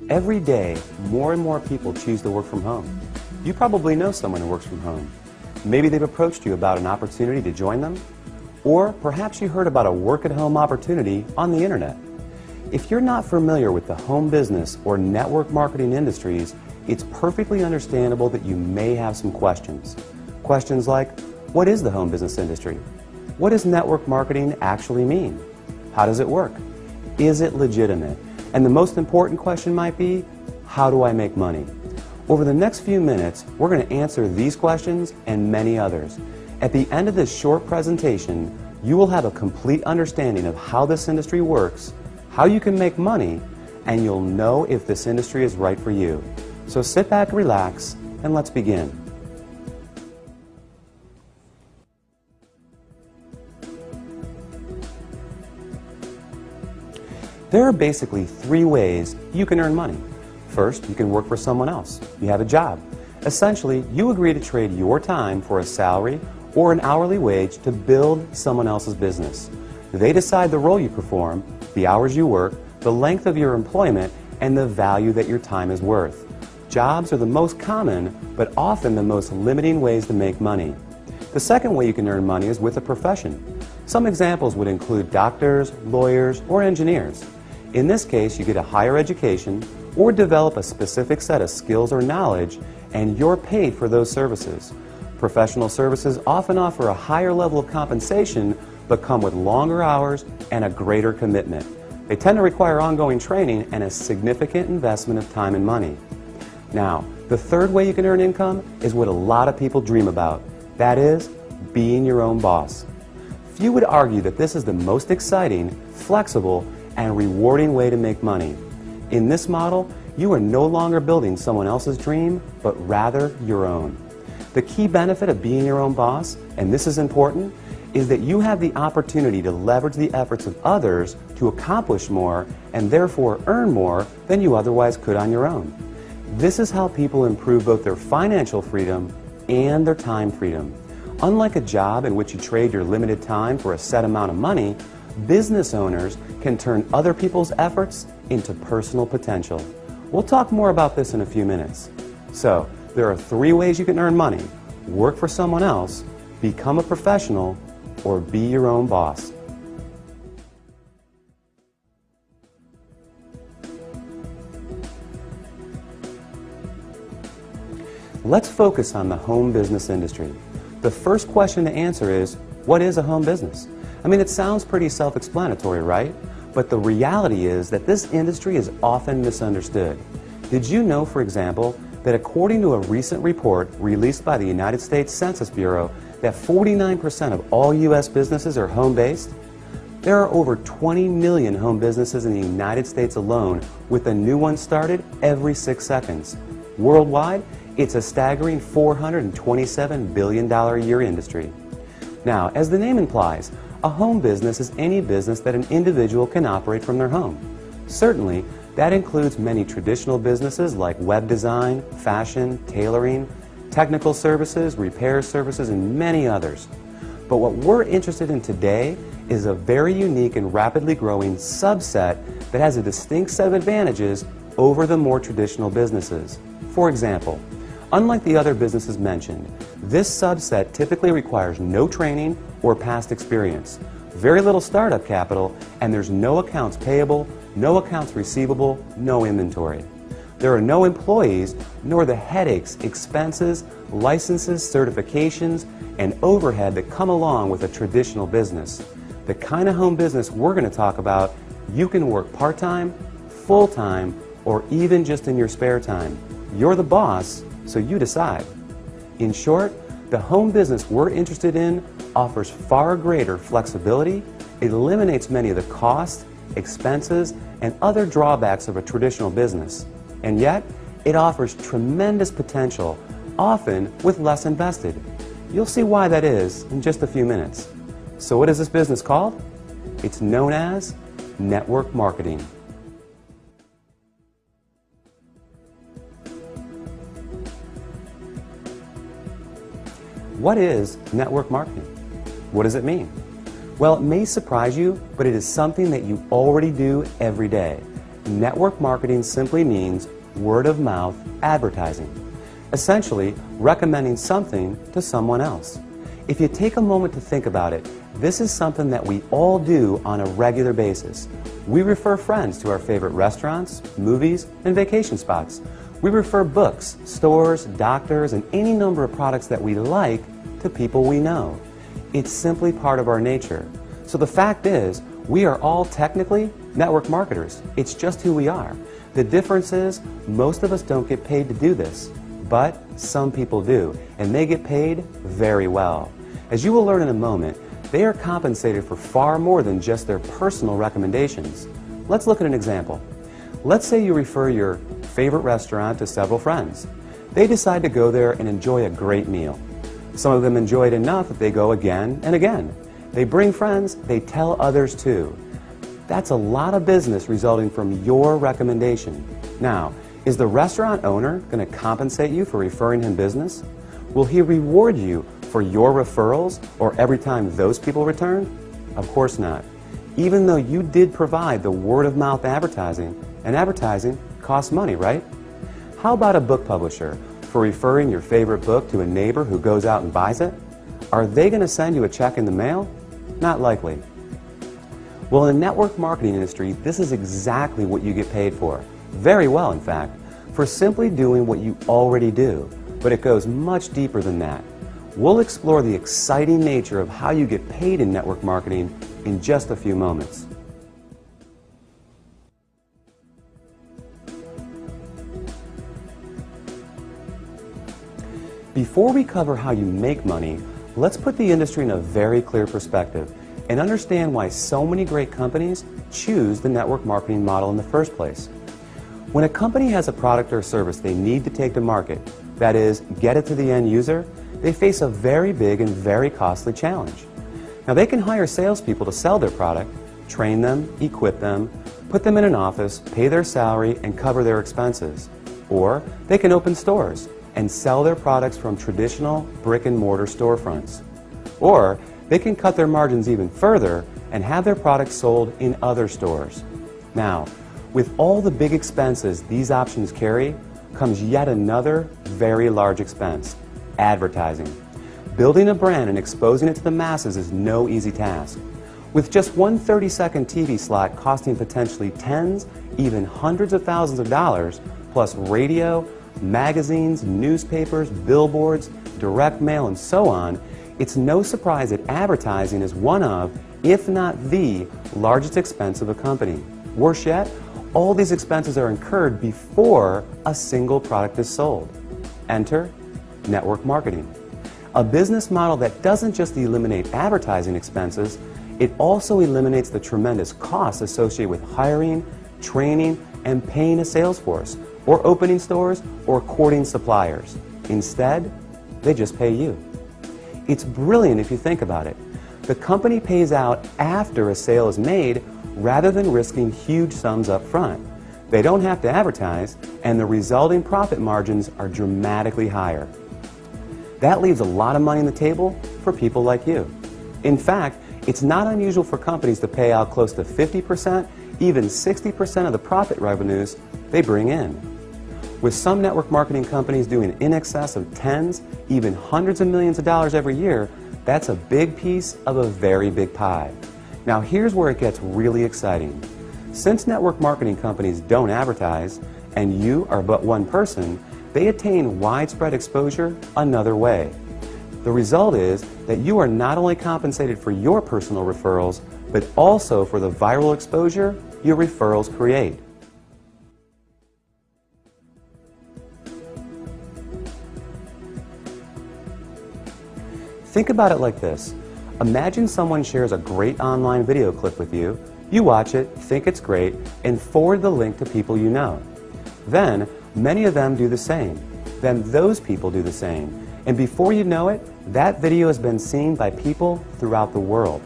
Every day, more and more people choose to work from home. You probably know someone who works from home. Maybe they've approached you about an opportunity to join them, or perhaps you heard about a work-at-home opportunity on the internet. If you're not familiar with the home business or network marketing industries, it's perfectly understandable that you may have some questions. Questions like, what is the home business industry? What does network marketing actually mean? How does it work? Is it legitimate? And the most important question might be, how do I make money? Over the next few minutes, we're going to answer these questions and many others. At the end of this short presentation, you will have a complete understanding of how this industry works, how you can make money, and you'll know if this industry is right for you. So sit back, relax, and let's begin. There are basically three ways you can earn money. First, you can work for someone else. You have a job. Essentially, you agree to trade your time for a salary or an hourly wage to build someone else's business. They decide the role you perform, the hours you work, the length of your employment, and the value that your time is worth. Jobs are the most common, but often the most limiting ways to make money. The second way you can earn money is with a profession. Some examples would include doctors, lawyers, or engineers. In this case, you get a higher education or develop a specific set of skills or knowledge, and you're paid for those services. Professional services often offer a higher level of compensation, but come with longer hours and a greater commitment. They tend to require ongoing training and a significant investment of time and money. Now, the third way you can earn income is what a lot of people dream about. That is, being your own boss. Few would argue that this is the most exciting, flexible, and rewarding way to make money. In this model, you are no longer building someone else's dream, but rather your own. The key benefit of being your own boss, and this is important, is that you have the opportunity to leverage the efforts of others to accomplish more and therefore earn more than you otherwise could on your own. This is how people improve both their financial freedom and their time freedom. Unlike a job in which you trade your limited time for a set amount of money, business owners can turn other people's efforts into personal potential. We'll talk more about this in a few minutes. So, there are three ways you can earn money: work for someone else, become a professional, or be your own boss. Let's focus on the home business industry. The first question to answer is, what is a home business? I mean, it sounds pretty self-explanatory, right? But the reality is that this industry is often misunderstood. Did you know, for example, that according to a recent report released by the United States Census Bureau, that 49% of all U.S. businesses are home-based? There are over 20 million home businesses in the United States alone, with a new one started every 6 seconds. Worldwide, it's a staggering $427 billion a year industry. Now, as the name implies, a home business is any business that an individual can operate from their home. Certainly, that includes many traditional businesses like web design, fashion, tailoring, technical services, repair services, and many others. But what we're interested in today is a very unique and rapidly growing subset that has a distinct set of advantages over the more traditional businesses. For example, unlike the other businesses mentioned, this subset typically requires no training or past experience, very little startup capital, and there's no accounts payable, no accounts receivable, no inventory. There are no employees, nor the headaches, expenses, licenses, certifications, and overhead that come along with a traditional business. The kind of home business we're going to talk about, you can work part-time, full-time, or even just in your spare time. You're the boss, so you decide. In short, the home business we're interested in offers far greater flexibility, it eliminates many of the costs, expenses, and other drawbacks of a traditional business, and yet it offers tremendous potential, often with less invested. You'll see why that is in just a few minutes. So what is this business called? It's known as network marketing. What is network marketing? What does it mean? Well, it may surprise you, but it is something that you already do every day. network marketing simply means word-of-mouth advertising, essentially recommending something to someone else. If you take a moment to think about it, this is something that we all do on a regular basis. We refer friends to our favorite restaurants, movies, and vacation spots. We refer books, stores, doctors, and any number of products that we like to people we know. It's simply part of our nature. So the fact is, we are all technically network marketers. It's just who we are. The difference is, most of us don't get paid to do this, but some people do, and they get paid very well. As you will learn in a moment, they are compensated for far more than just their personal recommendations. Let's look at an example. Let's say you refer your favorite restaurant to several friends. They decide to go there and enjoy a great meal. Some of them enjoy it enough that they go again and again. They bring friends, they tell others too. That's a lot of business resulting from your recommendation. Now, is the restaurant owner going to compensate you for referring him business? Will he reward you for your referrals or every time those people return? Of course not. Even though you did provide the word-of-mouth advertising, and advertising costs money, right? How about a book publisher for referring your favorite book to a neighbor who goes out and buys it? Are they going to send you a check in the mail? Not likely. Well, in the network marketing industry, this is exactly what you get paid for. Very well, in fact, for simply doing what you already do. But it goes much deeper than that. We'll explore the exciting nature of how you get paid in network marketing in just a few moments. Before we cover how you make money, let's put the industry in a very clear perspective and understand why so many great companies choose the network marketing model in the first place. When a company has a product or service they need to take to market, that is, get it to the end user, they face a very big and very costly challenge. Now, they can hire salespeople to sell their product, train them, equip them, put them in an office, pay their salary, and cover their expenses. Or they can open stores and sell their products from traditional brick-and-mortar storefronts. Or they can cut their margins even further and have their products sold in other stores. Now, with all the big expenses these options carry, comes yet another very large expense: advertising. Building a brand and exposing it to the masses is no easy task. With just one 30-second TV slot costing potentially tens, even hundreds of thousands of dollars, plus radio, magazines, newspapers, billboards, direct mail, and so on, it's no surprise that advertising is one of, if not the, largest expense of a company. Worse yet, all these expenses are incurred before a single product is sold. Enter network marketing. A business model that doesn't just eliminate advertising expenses, it also eliminates the tremendous costs associated with hiring, training, and paying a sales force, or opening stores, or courting suppliers. Instead, they just pay you. It's brilliant if you think about it. The company pays out after a sale is made rather than risking huge sums up front. They don't have to advertise, and the resulting profit margins are dramatically higher. That leaves a lot of money on the table for people like you. In fact, it's not unusual for companies to pay out close to 50%, even 60% of the profit revenues they bring in. With some network marketing companies doing in excess of tens, even hundreds of millions of dollars every year, that's a big piece of a very big pie. Now here's where it gets really exciting. Since network marketing companies don't advertise, and you are but one person, they attain widespread exposure another way. The result is that you are not only compensated for your personal referrals, but also for the viral exposure your referrals create. Think about it like this. Imagine someone shares a great online video clip with you. You watch it, think it's great, and forward the link to people you know. Then, many of them do the same. Then those people do the same. And before you know it, that video has been seen by people throughout the world.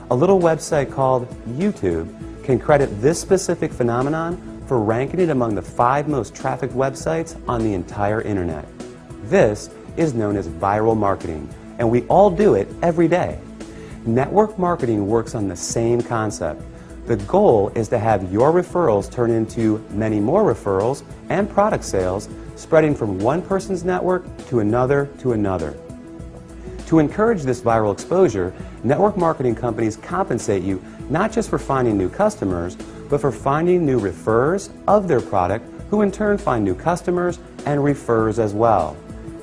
A little website called YouTube can credit this specific phenomenon for ranking it among the 5 most trafficked websites on the entire internet. This is known as viral marketing, and we all do it every day. Network marketing works on the same concept. The goal is to have your referrals turn into many more referrals and product sales, spreading from one person's network to another to another. To encourage this viral exposure, network marketing companies compensate you not just for finding new customers, but for finding new referrers of their product, who in turn find new customers and refers as well.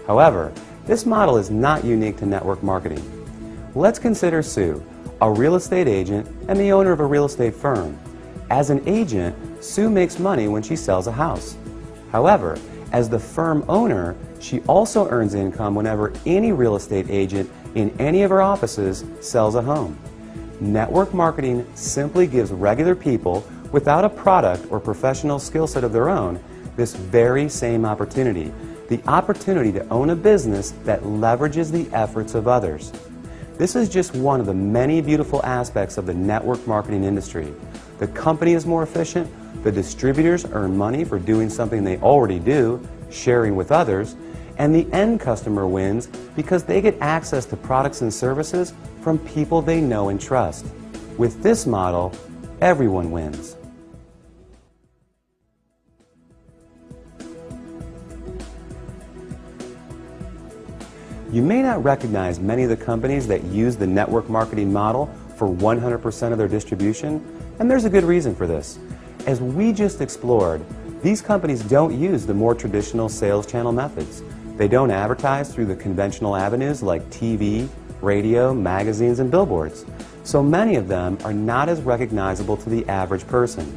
However, this model is not unique to network marketing. Let's consider Sue, a real estate agent and the owner of a real estate firm. As an agent, Sue makes money when she sells a house. However, as the firm owner, she also earns income whenever any real estate agent in any of her offices sells a home. Network marketing simply gives regular people without a product or professional skill set of their own this very same opportunity, the opportunity to own a business that leverages the efforts of others. This is just one of the many beautiful aspects of the network marketing industry. The company is more efficient, the distributors earn money for doing something they already do, sharing with others, and the end customer wins because they get access to products and services from people they know and trust. With this model, everyone wins. You may not recognize many of the companies that use the network marketing model for 100% of their distribution, and there's a good reason for this. As we just explored, these companies don't use the more traditional sales channel methods. They don't advertise through the conventional avenues like TV, radio, magazines, and billboards. So many of them are not as recognizable to the average person.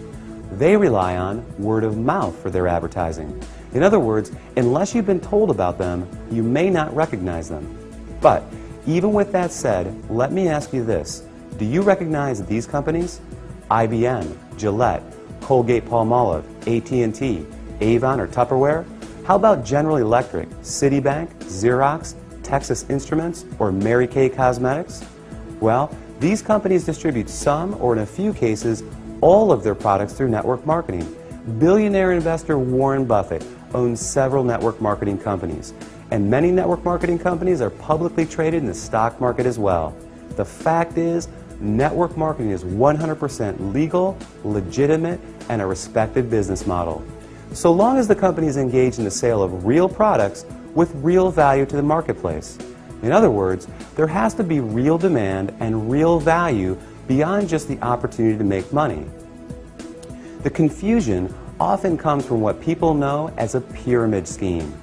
They rely on word of mouth for their advertising. In other words, unless you've been told about them, you may not recognize them. But even with that said, let me ask you this. Do you recognize these companies? IBM, Gillette, Colgate-Palmolive, AT&T, Avon, or Tupperware? How about General Electric, Citibank, Xerox, Texas Instruments, or Mary Kay Cosmetics? Well, these companies distribute some, or in a few cases, all of their products through network marketing. Billionaire investor Warren Buffett owns several network marketing companies, and many network marketing companies are publicly traded in the stock market as well. The fact is, network marketing is 100% legal, legitimate, and a respected business model. So long as the company is engaged in the sale of real products with real value to the marketplace. In other words, there has to be real demand and real value beyond just the opportunity to make money. The confusion often comes from what people know as a pyramid scheme,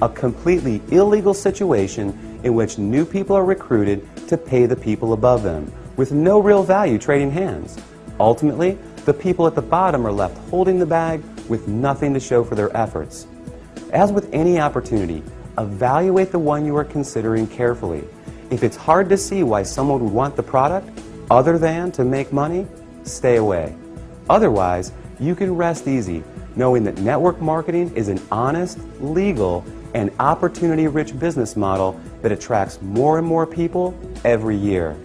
a completely illegal situation in which new people are recruited to pay the people above them, with no real value trading hands. Ultimately, the people at the bottom are left holding the bag with nothing to show for their efforts. As with any opportunity, evaluate the one you are considering carefully. If it's hard to see why someone would want the product other than to make money, stay away. Otherwise, you can rest easy knowing that network marketing is an honest, legal, and opportunity-rich business model that attracts more and more people every year.